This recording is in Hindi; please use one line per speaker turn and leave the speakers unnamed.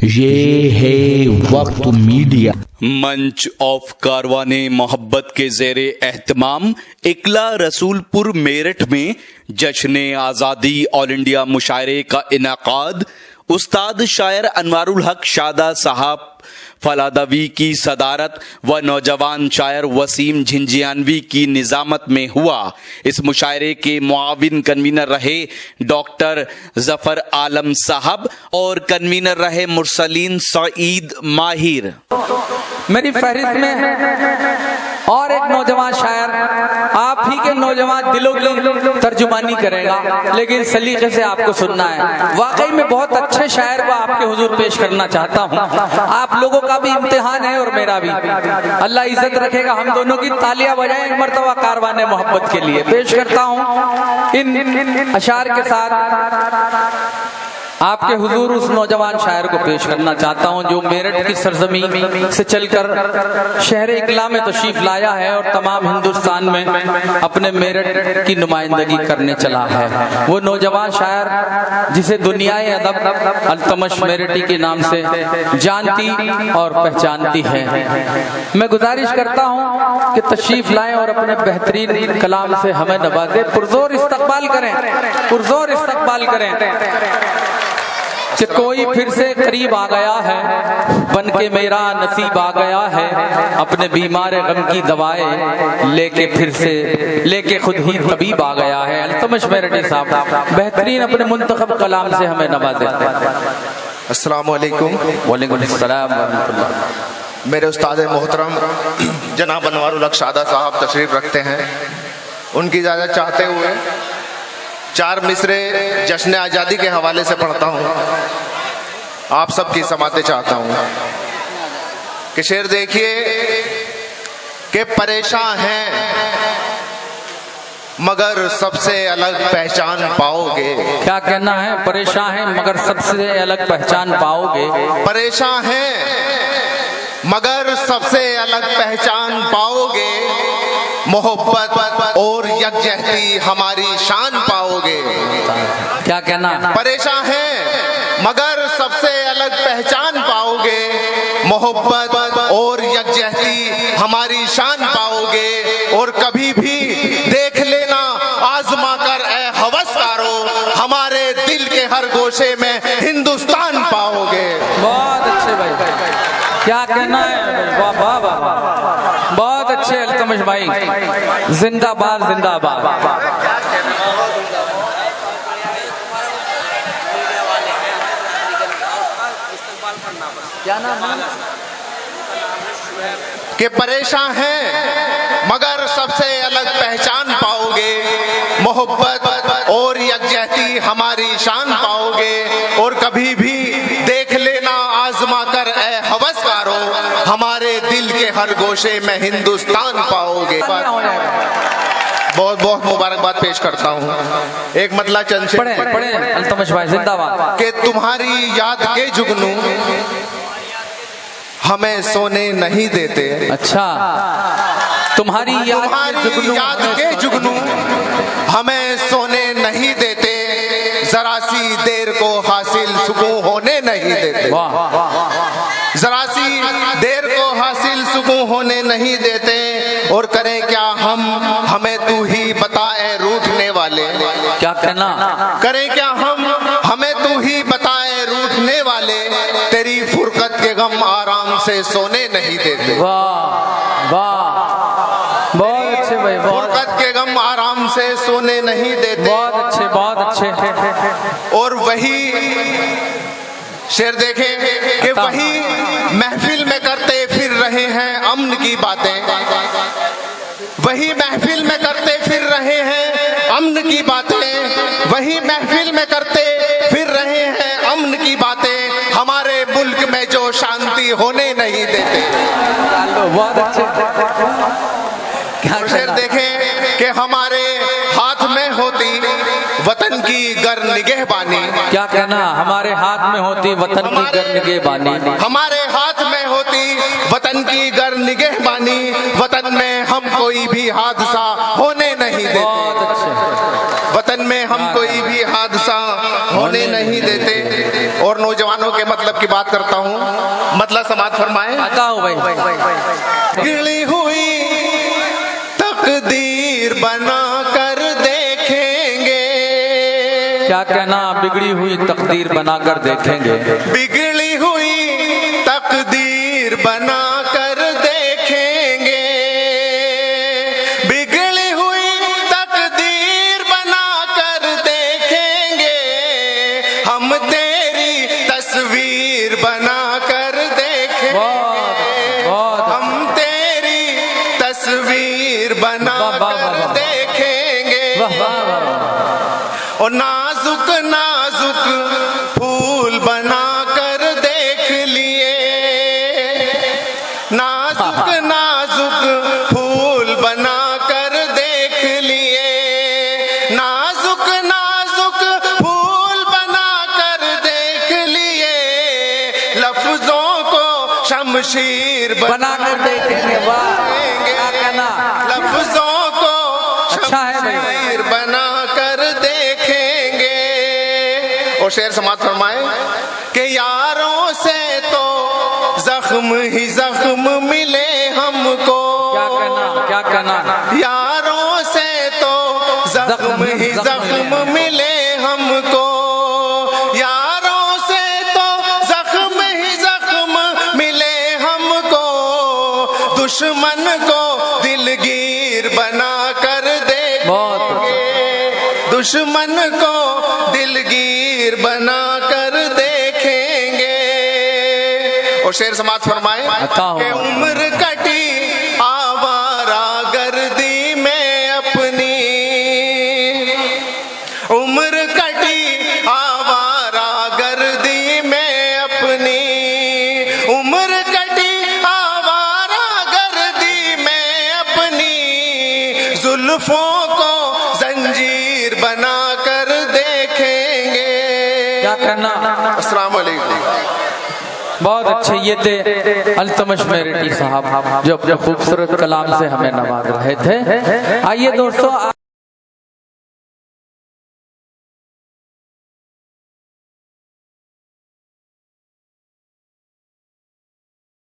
ये है वक्त मीडिया।
मंच ऑफ कारवाने मोहब्बत के ज़ेरे एहतमाम इकला रसूलपुर मेरठ में जश्न आज़ादी ऑल इंडिया मुशायरे का इनाकाद उस्ताद शायर अनवारुल हक शादा साहब फलादवी की सदारत व नौजवान शायर वसीम झिंझियानवी की निजामत में हुआ। इस मुशायरे के मुआविन कन्वीनर रहे डॉक्टर जफर आलम साहब और कन्वीनर रहे मुरसलीन सईद माहिर।
मेरी फहरिस्त में और एक नौजवान शायर आप ही के नौजवान दिलों की तर्जुमानी करेगा, लेकिन सलीके से आपको सुनना है। वाकई में बहुत अच्छे शायर को आपके हुजूर पेश करना चाहता हूँ। आप लोगों का भी इम्तिहान है और मेरा भी। अल्लाह इज्जत रखेगा। हम दोनों की तालियां बजाएं एक मर्तबा कारवाने मोहब्बत के लिए। पेश करता हूँ इन अशार के साथ आपके हुजूर उस नौजवान शायर को पेश करना चाहता हूं जो मेरठ की सरजमीन से चलकर शहर इकला में तशरीफ लाया है और तमाम हिंदुस्तान में अपने मेरठ की नुमाइंदगी करने चला है। वो नौजवान शायर जिसे दुनियाए अदब अल्तमश मेरठी के नाम से जानती और पहचानती है। मैं गुजारिश करता हूं कि तशरीफ लाएं और अपने बेहतरीन कलाम से हमें नवाजें। पुरजोर इस्तकबाल करें, पुरजोर इस्तकबाल करें कि कोई फिर से करीब आ गया है, बन के मेरा नसीब आ गया है, अपने बीमार गम की दवाएं लेके खुद ही तबीब आ गया है। अल्तमश मेरठी साहब बेहतरीन अपने मुंतखब कलाम से हमें नवाजे।
अस्सलाम वालेकुम।
वालेकुम अस्सलाम व रहमतुल्लाह।
मेरे उस्ताद मोहतरम जनाब अनवारुल हक शादा साहब तशरीफ रखते हैं। उनकी इजाज़त चाहते हुए चार मिसरे जश्न आज़ादी के हवाले से पढ़ता हूँ, आप सबकी समाते चाहता हूँ कि शेर देखिए कि परेशान हैं मगर सबसे अलग पहचान पाओगे।
क्या कहना है? परेशान हैं मगर सबसे अलग पहचान पाओगे।
परेशान हैं मगर सबसे अलग पहचान पाओगे। मोहब्बत और यकजहती हमारी शान पाओगे।
क्या कहना?
परेशान हैं मगर सबसे अलग पहचान पाओगे। मोहब्बत और यकजहती हमारी शान पाओगे। और कभी भी देख लेना आजमा कर ए हवसकारो, हमारे दिल के हर गोशे में हिंदुस्तान पाओगे।
बहुत अच्छे भाई, क्या कहना है? वाह वाह वाह, बहुत अच्छे अल्तमश भाई, जिंदाबाद जिंदाबाद। क्या नाम है?
कि परेशान हैं मगर सबसे अलग पहचान पाओगे। मोहब्बत और यकजहती हमारी शान पाओगे। और कभी भी देख लेना आजमा कर ए हवसकारो, हमारे दिल के हर गोशे में हिंदुस्तान पाओगे। बहुत बहुत मुबारकबाद पेश करता हूँ। एक मतला चंद से
पढ़े अल्तमश भाई जिंदाबाद।
कि तुम्हारी याद के जुगनू हमें सोने नहीं देते।
अच्छा, तुम्हारी
याद के जुगनू हमें सोने नहीं देते। जरा सी देर को हासिल सुकून होने नहीं देते। जरा सी देर को हासिल सुकून होने नहीं देते। और करें क्या हम, हमें तू ही बताए रूठने वाले।
क्या कहना?
करें क्या हम, हमें तू ही बताए रूठने वाले। तेरी फुरकत के गम आराम से सोने नहीं देते।
वाह वाह, बहुत अच्छे भाई,
फुरकत के गम आराम से सोने नहीं देते।
बहुत अच्छे, बहुत अच्छे।
और वही शेर देखें कि वही महफिल में करते फिर रहे हैं अमन की बातें। वही महफिल में करते फिर रहे हैं अमन की बातें। वही महफिल में करते फिर रहे हैं अमन की बातें। हमारे मुल्क में जो शांति होने नहीं देते।
बहुत अच्छे।
शेर देखें कि हमारे हाथ में होती वतन की गर निगहबानी।
क्या कहना? हमारे हाथ में होती वतन की गर निगहबानी।
हमारे हाथ में होती वतन की गर निगहबानी। वतन में हम कोई भी हादसा होने नहीं देते।
बहुत अच्छे।
वतन में हम कोई भी हादसा होने नहीं देते। और नौजवानों के मतलब की बात करता हूँ। मतलब समाज फरमाए,
बताओ भाई।
गिली हुई तकदीर बना कर देखेंगे।
क्या कहना, बिगड़ी हुई तकदीर बनाकर देखेंगे।
बिगड़ी हुई तकदीर बना कर देखेंगे। बिगड़ी हुई तकदीर बना कर देखेंगे। हम तेरी तस्वीर बना कर देखेंगे। हम तेरी तस्वीर बना कर देखेंगे। और नाजुक नाजुक फूल बना कर देख लिए। नाजुक नाजुक फूल बना कर देख लिए। नाजुक नाजुक फूल बना कर देख लिए। लफ्जों को शमशीर
बना कर देखेंगे। वाह, क्या कहना,
लफ्जों को
अच्छा है भाई।
शमशीर बना कर देखेंगे। और शेर समाज फरमाए कि यारों से तो जख्म ही जख्म मिले हमको।
क्या कहना, क्या कहना,
यारों से तो जख्म ही जख्म मिले हमको। यारों से तो जख्म ही जख्म मिले हमको। दुश्मन को दिलगीर बना कर देखेंगे। दुश्मन को दिलगीर बना कर देखेंगे। और शेर समाज फरमाए कि उम्र कटी आवारा गर्दी में अपनी। उम्र कटी आवारा गर्दी में अपनी। उम्र कटी आवारा गर्दी में अपनी। जुल्फों को जंजीर बना कर देखेंगे।
क्या करना।
अस्सलाम वालेकुम।
बहुत अच्छे ये थे अल्तमश मेरठी साहब जो अपने खूबसूरत कलाम से हमें नवाज रहे थे। आइए दोस्तों।